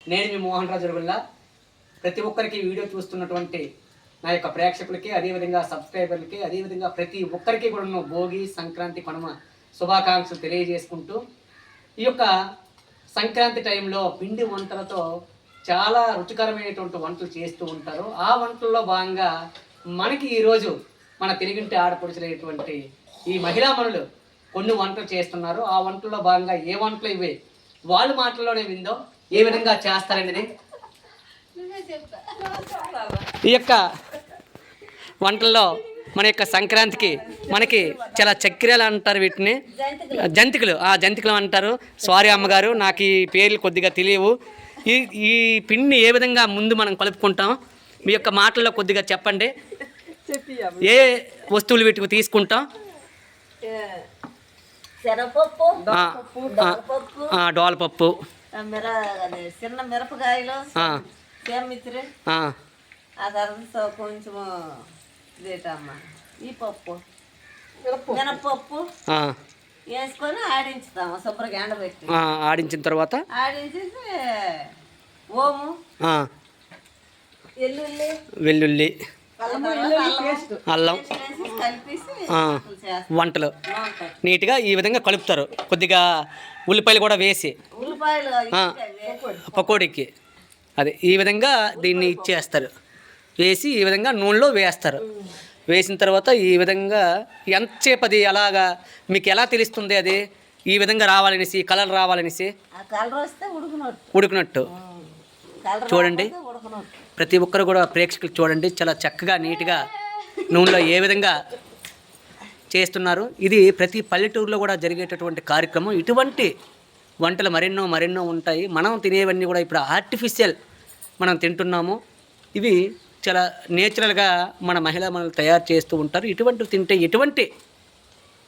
నేను మీ మోహన్ రాజు అరుగుల్లా. ప్రతి ఒక్కరికి వీడియో చూస్తున్నటువంటి నా యొక్క ప్రేక్షకులకి, అదేవిధంగా సబ్స్క్రైబర్లకి, అదేవిధంగా ప్రతి ఒక్కరికి కూడా భోగి, సంక్రాంతి, కనుమ శుభాకాంక్షలు తెలియజేసుకుంటూ, ఈ యొక్క సంక్రాంతి టైంలో పిండి వంటలతో చాలా రుచికరమైనటువంటి వంటలు చేస్తూ ఉంటారు. ఆ వంటల్లో భాగంగా మనకి ఈరోజు మన తెలుగింటి ఆడపడుచులైనటువంటి ఈ మహిళామణులు కొన్ని వంటలు చేస్తున్నారు. ఆ వంటల్లో భాగంగా ఏ వంటలు ఇవి వాళ్ళ మాటల్లోనే విందో, ఏ విధంగా చేస్తారనేది. ఈ యొక్క వంటల్లో మన యొక్క సంక్రాంతికి మనకి చాలా చక్కెరలు అంటారు, వీటిని జంతికలు. జంతికలు అంటారు. సారీ అమ్మగారు, నాకు ఈ పేర్లు కొద్దిగా తెలియవు. ఈ పిండిని ఏ విధంగా ముందు మనం కలుపుకుంటాం, మీ యొక్క మాటల్లో కొద్దిగా చెప్పండి. ఏ వస్తువులు వీటికి తీసుకుంటాం? డోలపప్పు, చిన్న మిరపకాయలు, కొంచెం ఈ పప్పు, మినపప్పు వేసుకొని ఆడించుతాము. శుభ్రంగా ఎండబెట్టి ఆడించిన తర్వాత ఆడించేసి ఓము, వెల్లుల్లి, అల్లం కలిపేసి వంటలు నీట్గా ఈ విధంగా కలుపుతారు. కొద్దిగా ఉల్లిపాయలు కూడా వేసి ఉల్లిపాయలు పకోడీకి అదే ఈ విధంగా దీన్ని ఇచ్చేస్తారు. వేసి ఈ విధంగా నూనెలో వేస్తారు. వేసిన తర్వాత ఈ విధంగా ఎంతసేపు అది అలాగా మీకు ఎలా తెలుస్తుంది అది ఈ విధంగా రావాలనేసి, కలర్ రావాలనేసి? ఉడికినట్టు చూడండి. ప్రతి ఒక్కరు కూడా ప్రేక్షకులు చూడండి, చాలా చక్కగా నీట్గా నూనెలో ఏ విధంగా చేస్తున్నారు. ఇది ప్రతి పల్లెటూరులో కూడా జరిగేటటువంటి కార్యక్రమం. ఇటువంటి వంటలు మరెన్నో ఉంటాయి. మనం తినేవన్నీ కూడా ఇప్పుడు ఆర్టిఫిషియల్ మనం తింటున్నాము. ఇవి చాలా నేచురల్గా మన మనల్ని తయారు చేస్తూ ఉంటారు. ఇటువంటివి తింటే ఎటువంటి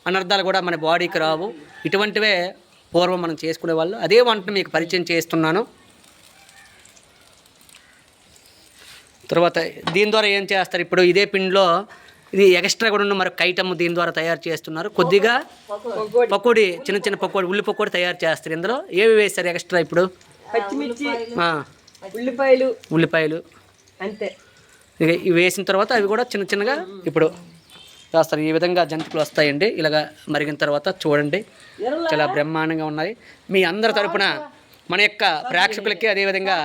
అనర్థాలు కూడా మన బాడీకి రావు. ఇటువంటివే పూర్వం మనం చేసుకునే వాళ్ళు. అదే వంటను మీకు పరిచయం చేస్తున్నాను. తర్వాత దీని ద్వారా ఏం చేస్తారు, ఇప్పుడు ఇదే పిండిలో ఇది ఎక్స్ట్రా కూడా ఉన్న మరొక ఐటమ్ దీని ద్వారా తయారు చేస్తున్నారు. కొద్దిగా పకోడీ, చిన్న పకోడీ, ఉల్లి పకోడీ తయారు చేస్తారు. ఇందులో ఏవి వేస్తారు ఎక్స్ట్రా? ఇప్పుడు పచ్చిమిర్చి, ఉల్లిపాయలు అంతే. ఇవి వేసిన తర్వాత అవి కూడా చిన్నగా ఇప్పుడు వేస్తారు. ఈ విధంగా జంతికలు వస్తాయండి. ఇలాగ మరిగిన తర్వాత చూడండి, చాలా బ్రహ్మాండంగా ఉన్నాయి. మీ అందరి తరపున మన యొక్క ప్రేక్షకులకి, అదేవిధంగా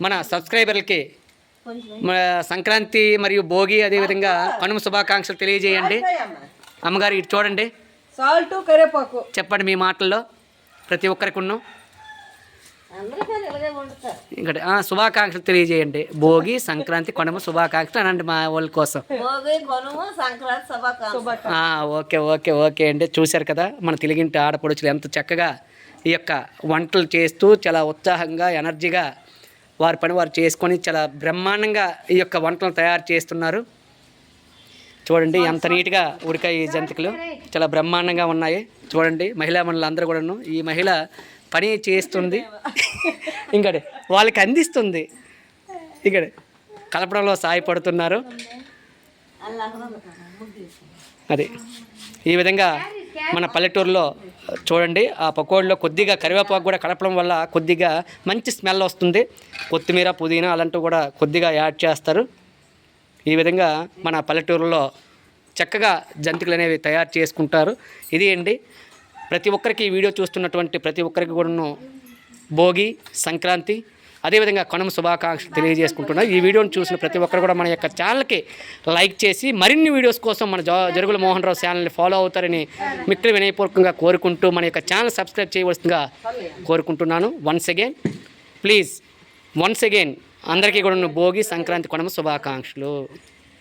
మన సబ్స్క్రైబర్లకి మన సంక్రాంతి మరియు భోగి, అదేవిధంగా కనుమ శుభాకాంక్షలు తెలియజేయండి. అమ్మగారు ఇటు చూడండి, సాల్ట్, కరివేపాకు చెప్పండి మీ మాటల్లో ప్రతి ఒక్కరికి ఉన్న ఇక్కడ శుభాకాంక్షలు తెలియజేయండి. భోగి, సంక్రాంతి, కనుమ శుభాకాంక్షలు అనండి మా వాళ్ళ కోసం. ఓకే అండి. చూశారు కదా మన తెలుగింటి ఆడపడుచులు ఎంత చక్కగా ఈ యొక్క వంటలు చేస్తూ చాలా ఉత్సాహంగా, ఎనర్జీగా వారి పని వారు చేసుకొని చాలా బ్రహ్మాండంగా ఈ యొక్క వంటలను తయారు చేస్తున్నారు. చూడండి ఎంత నీట్గా ఉడికాయి ఈ జంతికలు, చాలా బ్రహ్మాండంగా ఉన్నాయి. చూడండి మహిళా మనులు అందరూ కూడాను, ఈ మహిళ పని చేస్తుంది, ఇంకటి వాళ్ళకి అందిస్తుంది, ఇక్కడ కలపడంలో సహాయపడుతున్నారు. అది ఈ విధంగా మన పల్లెటూరులో చూడండి, ఆ పకోడీలో కొద్దిగా కరివేపాకు కూడా కలపడం వల్ల కొద్దిగా మంచి స్మెల్ వస్తుంది. కొత్తిమీర, పుదీనా అలాంటివి కూడా కొద్దిగా యాడ్ చేస్తారు. ఈ విధంగా మన పల్లెటూరులో చక్కగా జంతికలు అనేవి తయారు చేసుకుంటారు. ఇది అండి, ప్రతి ఒక్కరికి ఈ వీడియో చూస్తున్నటువంటి ప్రతి ఒక్కరికి కూడా భోగి, సంక్రాంతి, అదేవిధంగా కనుమ శుభాకాంక్షలు తెలియజేసుకుంటున్నారు. ఈ వీడియోని చూసిన ప్రతి ఒక్కరు కూడా మన యొక్క ఛానల్కి లైక్ చేసి మరిన్ని వీడియోస్ కోసం మన జరుగుల మోహన్ రావు ఛానల్ని ఫాలో అవుతారని మిక్కిలి వినయపూర్వకంగా కోరుకుంటూ మన యొక్క ఛానల్ సబ్స్క్రైబ్ చేయవలసిందిగా కోరుకుంటున్నాను. వన్స్ అగైన్ అందరికీ కూడా భోగి, సంక్రాంతి, కనుమ శుభాకాంక్షలు.